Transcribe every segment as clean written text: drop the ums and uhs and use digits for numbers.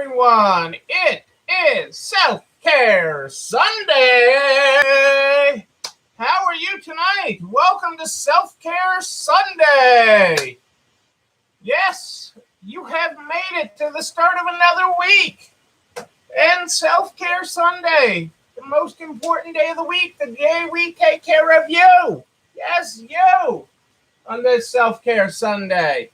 everyone. It is Self-Care Sunday. How are you tonight? Welcome to Self-Care Sunday. Yes, you have made it to the start of another week. And Self-Care Sunday, the most important day of the week, the day we take care of you. Yes, you, on this Self-Care Sunday.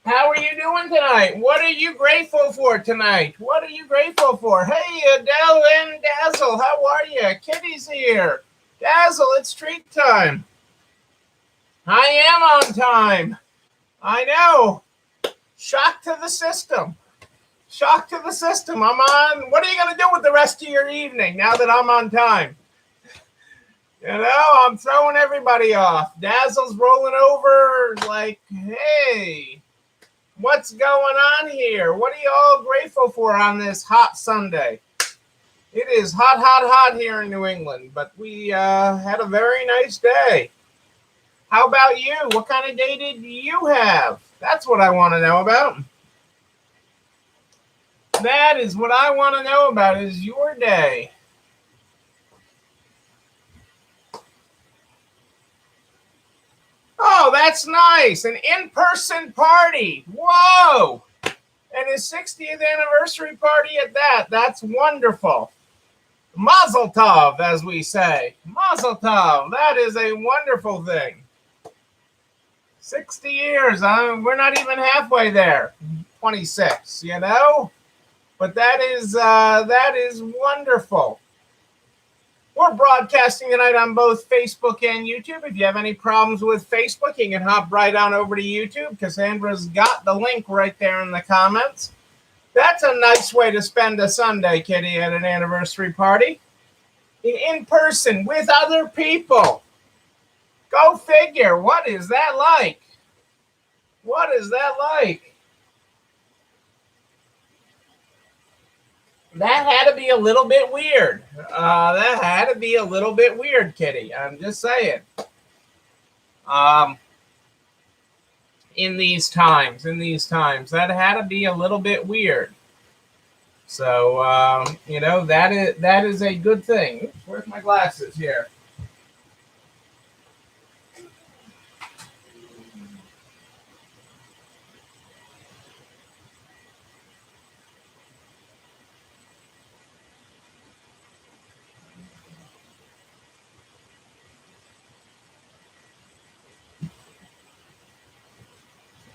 How are you doing tonight? What are you grateful for tonight? What are you grateful for? Hey, Adele and Dazzle, how are you? Kitty's here. Dazzle, it's treat time. I am on time. I know. Shock to the system. Shock to the system. I'm on. What are you going to do with the rest of your evening now that I'm on time? You know, I'm throwing everybody off. Dazzle's rolling over like, hey, what's going on here? What are you all grateful for on this hot Sunday? It is hot, hot, hot here in New England, but we had a very nice day. How about you? What kind of day did you have? That's what I want to know about. That is what I want to know about is your day. Oh, that's nice. An in-person party. Whoa. And his 60th anniversary party at that. That's wonderful. Mazel tov, as we say. Mazel tov. That is a wonderful thing. 60 years. We're not even halfway there. 26, you know? But that is wonderful. We're broadcasting tonight on both Facebook and YouTube. If you have any problems with Facebook, you can hop right on over to YouTube. Cassandra's got the link right there in the comments. That's a nice way to spend a Sunday, Kitty, at an anniversary party. In person with other people. Go figure. What is that like? What is that like? That had to be a little bit weird. That had to be a little bit weird, Kitty. I'm just saying. In these times, that had to be a little bit weird. So, you know, that is a good thing. Oops, where's my glasses here?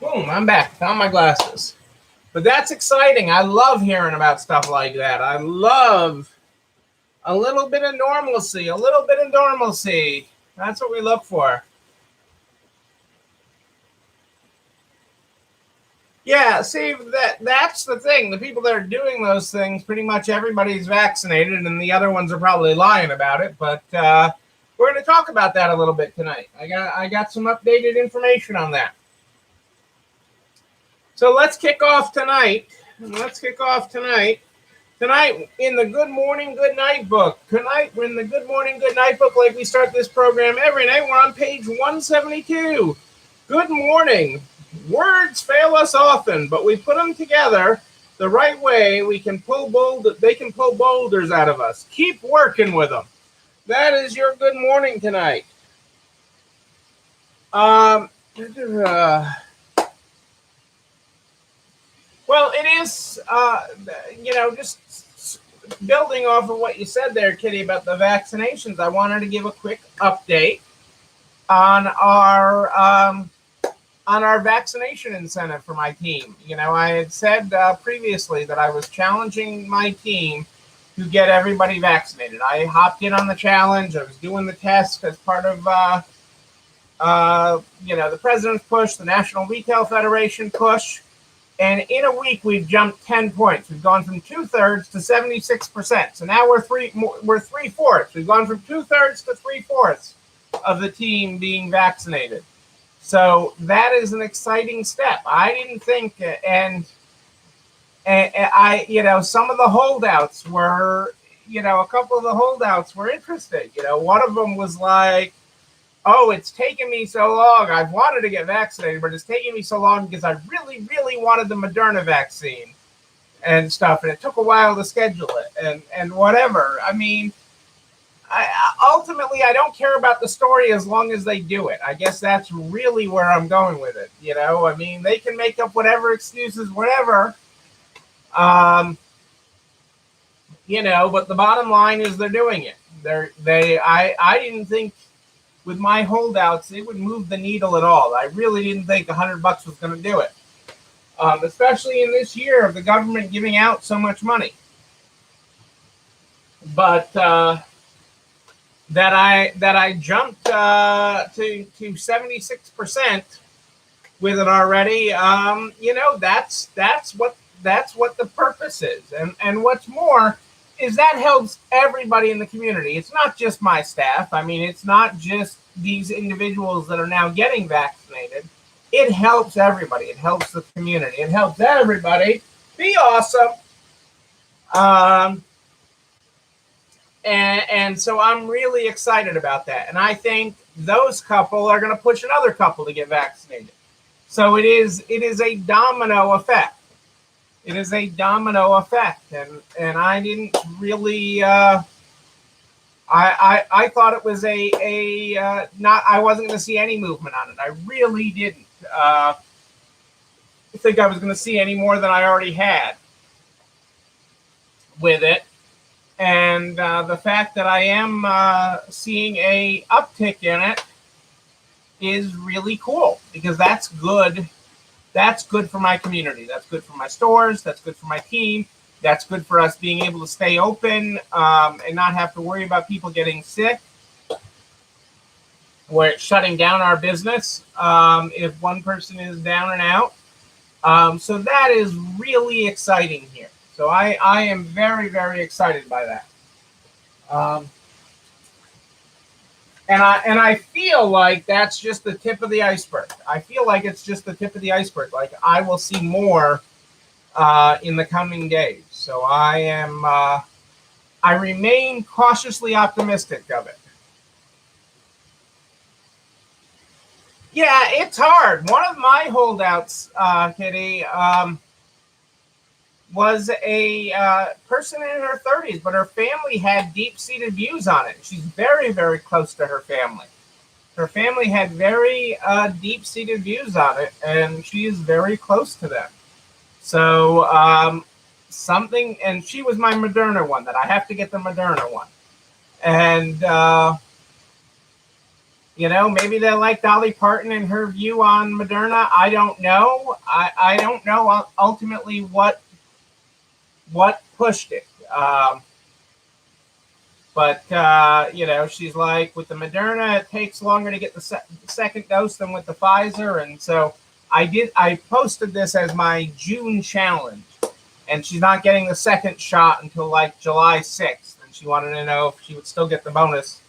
Boom, I'm back. Found my glasses. But that's exciting. I love hearing about stuff like that. I love a little bit of normalcy. A little bit of normalcy. That's what we look for. Yeah, see, that's the thing. The people that are doing those things, pretty much everybody's vaccinated, and the other ones are probably lying about it. But we're going to talk about that a little bit tonight. I got some updated information on that. So let's kick off tonight. Tonight in the Good Morning, Good Night book. Tonight we're in the Good Morning, Good Night book like we start this program every night. We're on page 172. Good morning. Words fail us often, but we put them together the right way. They can pull boulders out of us. Keep working with them. That is your good morning tonight. Well, it is, just building off of what you said there, Kitty, about the vaccinations. I wanted to give a quick update on our vaccination incentive for my team. You know, I had said previously that I was challenging my team to get everybody vaccinated. I hopped in on the challenge. I was doing the test as part of, the president's push, the National Retail Federation push. And in a week, we've jumped 10 points. We've gone from 2/3 to 76%. So now we're 3/4. We've gone from 2/3 to 3/4 of the team being vaccinated. So that is an exciting step. I didn't think, and some of the holdouts were, a couple of the holdouts were interested. One of them was like, oh, it's taken me so long. I've wanted to get vaccinated, but it's taken me so long because I really, really wanted the Moderna vaccine and stuff, and it took a while to schedule it and whatever. I mean, ultimately, I don't care about the story as long as they do it. I guess that's really where I'm going with it. You know, I mean, they can make up whatever excuses, whatever. You know, but the bottom line is they're doing it. I didn't think with my holdouts it would move the needle at all. I really didn't think $100 was going to do it, especially in this year of the government giving out so much money. But that I jumped to 76% with it already. You know, that's what the purpose is, and what's more is that helps everybody in the community. It's not just my staff. I mean, it's not just these individuals that are now getting vaccinated. It helps everybody. It helps the community. It helps everybody be awesome. And so I'm really excited about that. And I think those couple are going to push another couple to get vaccinated. So it is a domino effect. It is a domino effect, and I didn't really. I thought it was not. I wasn't going to see any movement on it. I really didn't think I was going to see any more than I already had with it, and the fact that I am seeing a uptick in it is really cool, because that's good. That's good for my community. That's good for my stores. That's good for my team. That's good for us being able to stay open and not have to worry about people getting sick. We're shutting down our business if one person is down and out. So that is really exciting here. So I am very, very excited by that. And I feel like that's just the tip of the iceberg. I feel like it's just the tip of the iceberg. Like, I will see more in the coming days. So I remain cautiously optimistic of it. Yeah, it's hard. One of my holdouts, Kitty, was a person in her 30s, but her family had deep-seated views on it. She's very, very close to her family. Her family had very deep-seated views on it, and she is very close to them. So and she was my Moderna one, that I have to get the Moderna one. And, you know, maybe they like Dolly Parton and her view on Moderna. I don't know. I don't know ultimately what pushed it. But you know, she's like, with the Moderna, it takes longer to get the second dose than with the Pfizer. And so I posted this as my June challenge, and she's not getting the second shot until like July 6th. And she wanted to know if she would still get the bonus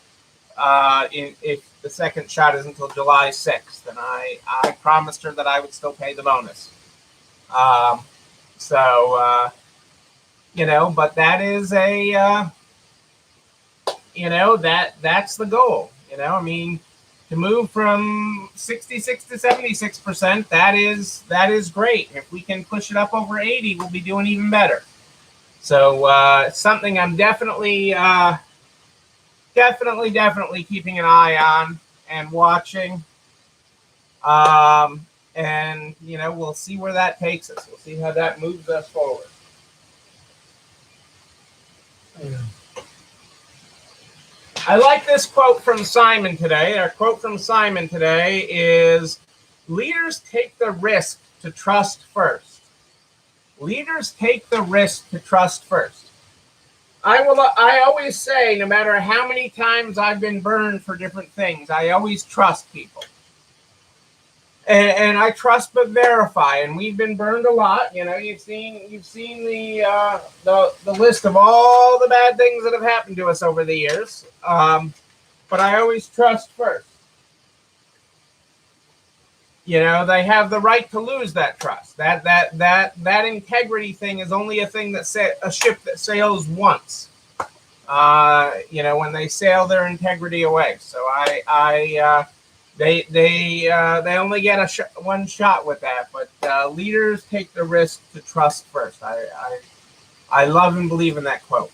if the second shot is until July 6th. And I promised her that I would still pay the bonus. You know, but that is you know, that's the goal. You know, I mean, to move from 66 to 76%, that is great. If we can push it up over 80, we'll be doing even better. So something I'm definitely keeping an eye on and watching. And, you know, we'll see where that takes us. We'll see how that moves us forward. I like this quote from Simon today. Our quote from Simon today is, leaders take the risk to trust first. Leaders take the risk to trust first. I always say, no matter how many times I've been burned for different things, I always trust people. And I trust but verify, and we've been burned a lot. You know, you've seen the list of all the bad things that have happened to us over the years. But I always trust first. You know, they have the right to lose that trust. That integrity thing is only a thing a ship that sails once. When they sail their integrity away. So they only get one shot with that. But leaders take the risk to trust first. I love and believe in that quote.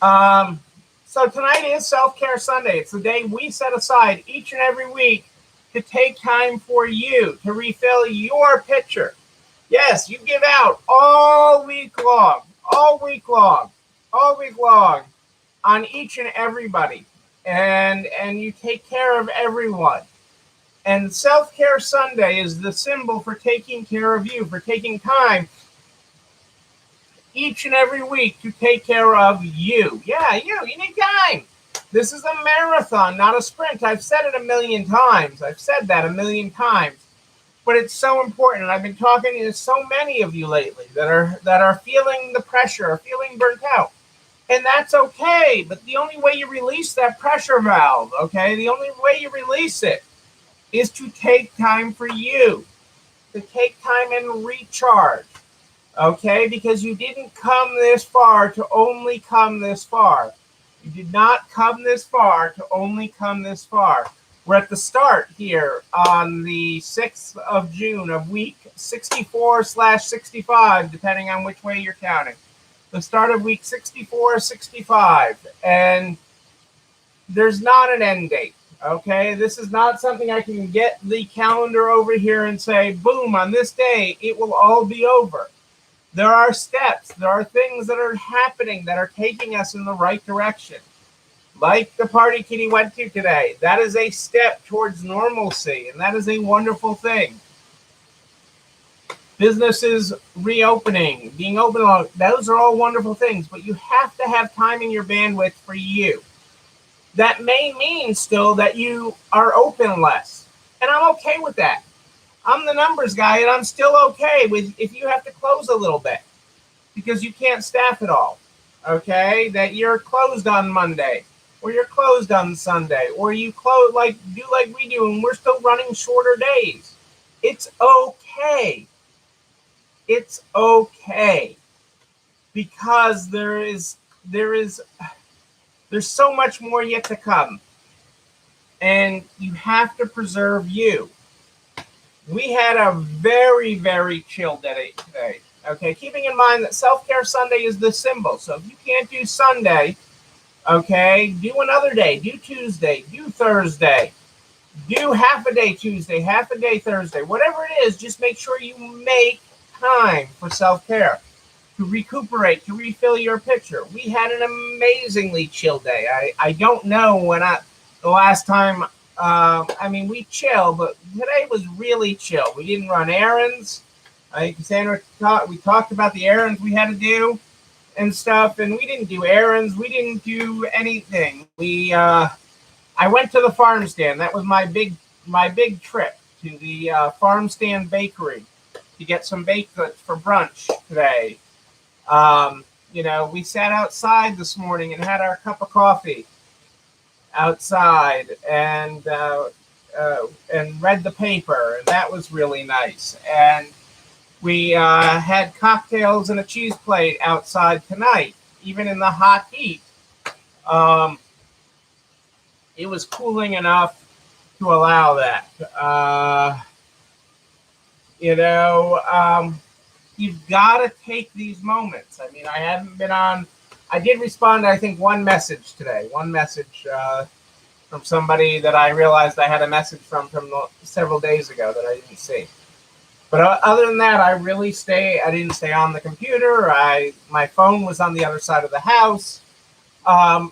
So tonight is Self-Care Sunday. It's the day we set aside each and every week to take time for you, to refill your pitcher. Yes, you give out all week long on each and everybody. And you take care of everyone. And Self-Care Sunday is the symbol for taking care of you, for taking time each and every week to take care of you. Yeah, you need time. This is a marathon, not a sprint. I've said it a million times. But it's so important. And I've been talking to so many of you lately that are feeling the pressure, are feeling burnt out. And that's okay. But the only way you release that pressure valve, okay, the only way you release it is to take time for you, to take time and recharge. Okay, because you didn't come this far to only come this far. You did not come this far to only come this far. We're at the start here on the 6th of June of week 64/65, depending on which way you're counting. The start of week 64/65. And there's not an end date. Okay, this is not something I can get the calendar over here and say, boom, on this day, it will all be over. There are steps, there are things that are happening that are taking us in the right direction. Like the party Kitty went to today. That is a step towards normalcy, and that is a wonderful thing. Businesses reopening, being open, those are all wonderful things, but you have to have time in your bandwidth for you. That may mean still that you are open less, and I'm okay with that. I'm the numbers guy, and I'm still okay with if you have to close a little bit because you can't staff it all. Okay, that you're closed on Monday, or you're closed on Sunday, or you close like we do, and we're still running shorter days. It's okay. It's okay, because there's so much more yet to come, and you have to preserve you. We had a very, very chill day today. Okay, keeping in mind that Self-Care Sunday is the symbol. So if you can't do Sunday, okay, do another day. Do Tuesday, do Thursday, do half a day Tuesday, half a day Thursday. Whatever it is, just make sure you make time for self-care, to recuperate, to refill your pitcher. We had an amazingly chill day. I don't know the last time. We chill, but today was really chill. We didn't run errands. Cassandra, we talked about the errands we had to do and stuff, and we didn't do errands. We didn't do anything. I went to the farm stand. That was my big trip to the farm stand bakery to get some baked goods for brunch today. We sat outside this morning and had our cup of coffee outside and read the paper, and that was really nice. And we had cocktails and a cheese plate outside tonight, even in the hot heat. It was cooling enough to allow that. You've got to take these moments. I haven't been on. I did respond to, I think, one message today. One message from somebody that I realized I had a message from several days ago that I didn't see. But other than that, I didn't stay on the computer. My phone was on the other side of the house. I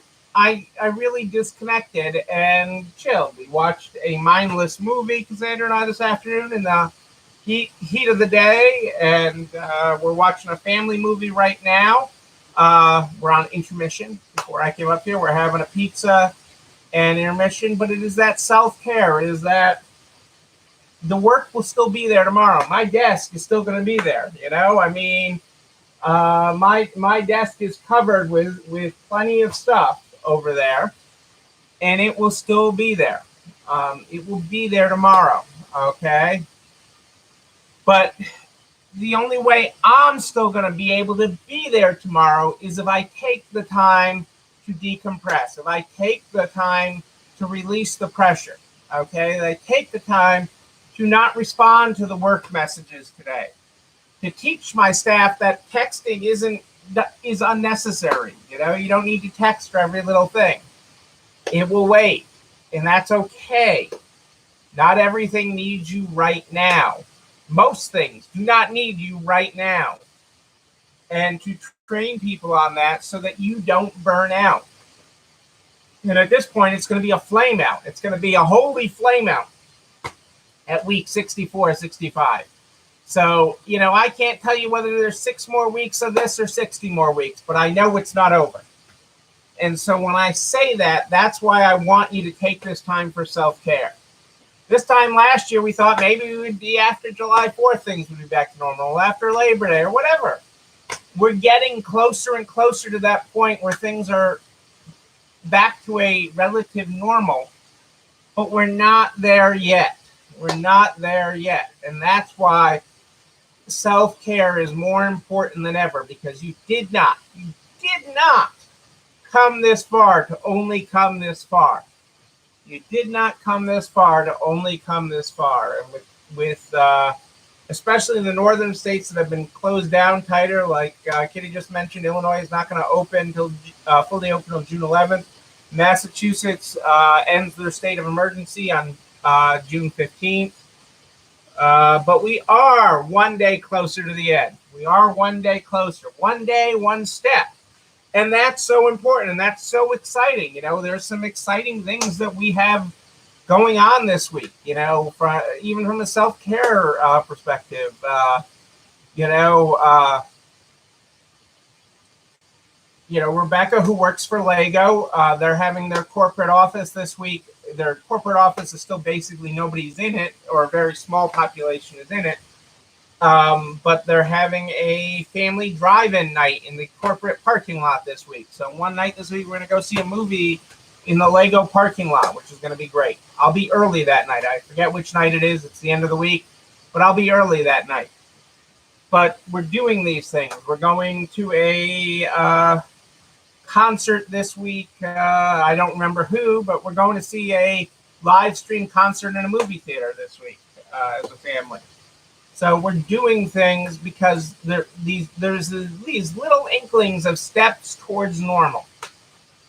really disconnected and chilled. We watched a mindless movie, Cassandra and I, this afternoon in the heat of the day, and we're watching a family movie right now. We're on intermission. Before I came up here, we're having a pizza and intermission, but it is that self-care. It is that the work will still be there tomorrow. My desk is still going to be there. My desk is covered with plenty of stuff over there, and it will still be there. It will be there tomorrow. Okay. But the only way I'm still going to be able to be there tomorrow is if I take the time to decompress, if I take the time to release the pressure, okay? I take the time to not respond to the work messages today, to teach my staff that texting is unnecessary. You know, you don't need to text for every little thing. It will wait, and that's okay. Not everything needs you right now. Most things do not need you right now. And to train people on that so that you don't burn out. And at this point, it's going to be a flame out. It's going to be a holy flame out at week 64, 65. So, you know, I can't tell you whether there's 6 more weeks of this or 60 more weeks, but I know it's not over. And so when I say that, that's why I want you to take this time for self-care. This time last year, we thought maybe we would be after July 4th, things would be back to normal, after Labor Day or whatever. We're getting closer and closer to that point where things are back to a relative normal, but we're not there yet. We're not there yet. And that's why self-care is more important than ever, because you did not come this far to only come this far. You did not come this far to only come this far. And with especially in the northern states that have been closed down tighter, like Kitty just mentioned, Illinois is not going to open until fully open until June 11th. Massachusetts ends their state of emergency on June 15th. But we are one day closer to the end. We are one day closer. One day, one step. And that's so important, and that's so exciting. You know, there's some exciting things that we have going on this week, you know, even from a self-care perspective. Rebecca, who works for Lego, they're having their corporate office this week. Their corporate office is still basically nobody's in it, or a very small population is in it. But they're having a family drive-in night in the corporate parking lot this week. So one night this week, we're going to go see a movie in the Lego parking lot, which is going to be great. I'll be early that night. I forget which night it is. It's the end of the week, but I'll be early that night. But we're doing these things. We're going to a concert this week. I don't remember who, but we're going to see a live stream concert in a movie theater this week as a family. So we're doing things because there's these little inklings of steps towards normal.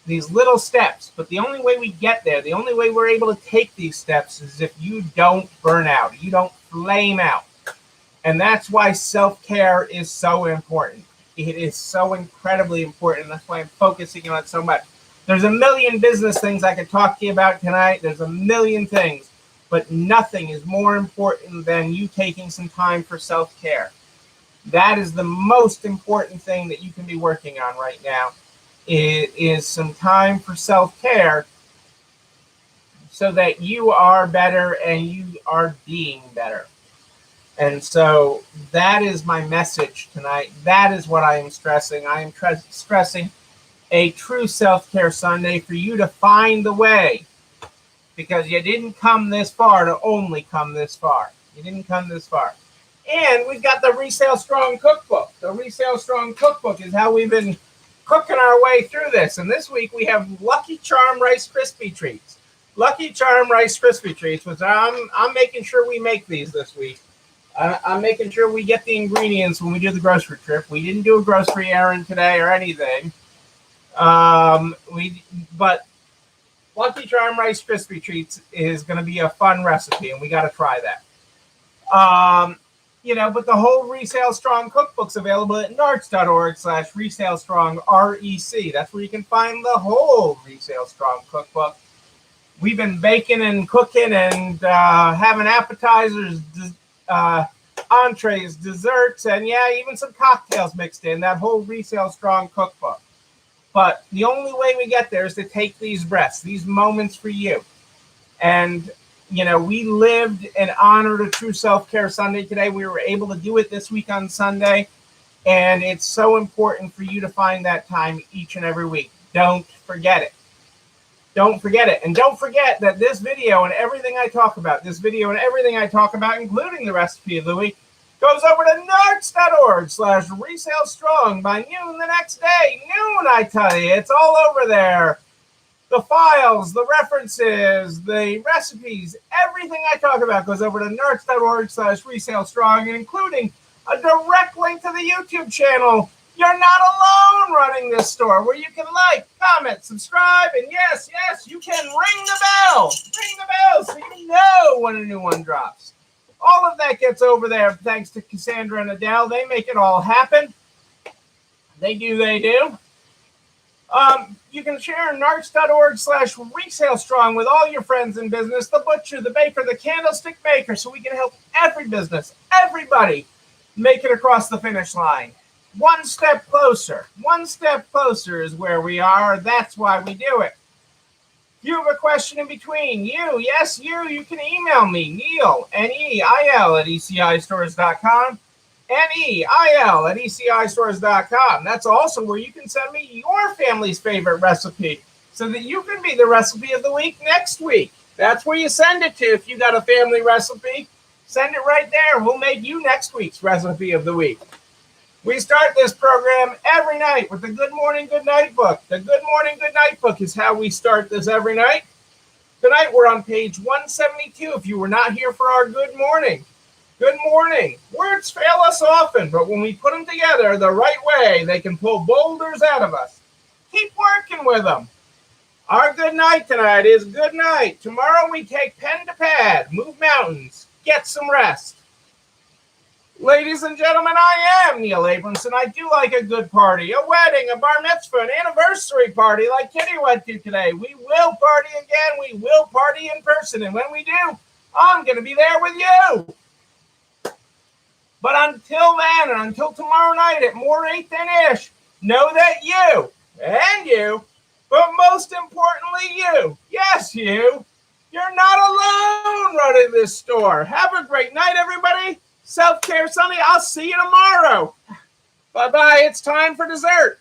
These little steps. But the only way we get there, the only way we're able to take these steps is if you don't burn out. You don't flame out. And that's why self-care is so important. It is so incredibly important. That's why I'm focusing on it so much. There's a million business things I could talk to you about tonight. There's a million things. But nothing is more important than you taking some time for self-care. That is the most important thing that you can be working on right now, is some time for self-care so that you are better and you are being better. And so that is my message tonight. That is what I am stressing. I am stressing a true self-care Sunday for you to find the way. Because you didn't come this far to only come this far. You didn't come this far. And we've got the Resale Strong Cookbook. The Resale Strong Cookbook is how we've been cooking our way through this. And this week we have Lucky Charm Rice Krispie Treats. Lucky Charm Rice Krispie Treats, which I'm making sure we make these this week. I'm making sure we get the ingredients when we do the grocery trip. We didn't do a grocery errand today or anything. But Lucky Charm Rice Krispie Treats is going to be a fun recipe, and we got to try that. But the whole Resale Strong Cookbook's available at narcs.org/ResaleStrong, REC. That's where you can find the whole Resale Strong Cookbook. We've been baking and cooking and having appetizers, entrees, desserts, and even some cocktails mixed in. That whole Resale Strong Cookbook. But the only way we get there is to take these breaths, these moments for you. And, we lived and honored a true self-care Sunday today. We were able to do it this week on Sunday. And it's so important for you to find that time each and every week. Don't forget it. Don't forget it. And don't forget that this video and everything I talk about, including the recipe of the week, goes over to narcs.org/resale strong by noon the next day. Noon, I tell you, it's all over there. The files, the references, the recipes, everything I talk about goes over to narcs.org/resale strong, including a direct link to the YouTube channel. You're not alone running this store, where you can like, comment, subscribe, and yes, you can ring the bell. Ring the bell so you know when a new one drops. All of that gets over there thanks to Cassandra and Adele. They make it all happen. They do. You can share narcs.org/resale strong with all your friends in business, the butcher, the baker, the candlestick maker, so we can help every business, everybody make it across the finish line. One step closer is where we are. That's why we do it. If you have a question in between, you can email me, Neil, Neil, at ECIstores.com. NEIL@ECIstores.com. That's also where you can send me your family's favorite recipe so that you can be the recipe of the week next week. That's where you send it to. If you got a family recipe, send it right there. We'll make you next week's recipe of the week. We start this program every night with the Good Morning, Good Night book. The Good Morning, Good Night book is how we start this every night. Tonight we're on page 172 if you were not here for our Good Morning. Good morning. Words fail us often, but when we put them together the right way, they can pull boulders out of us. Keep working with them. Our good night tonight is good night. Tomorrow we take pen to pad, move mountains, get some rest. Ladies and gentlemen, I am Neil Abramson. I do like a good party, a wedding, a bar mitzvah, an anniversary party like Kitty went to today. We will party again. We will party in person. And when we do, I'm going to be there with you. But until then, and until tomorrow night at more 8 than ish, know that you, but most importantly you, yes you're not alone running this store. Have a great night, everybody. Self-care Sunday. I'll see you tomorrow. Bye-bye. It's time for dessert.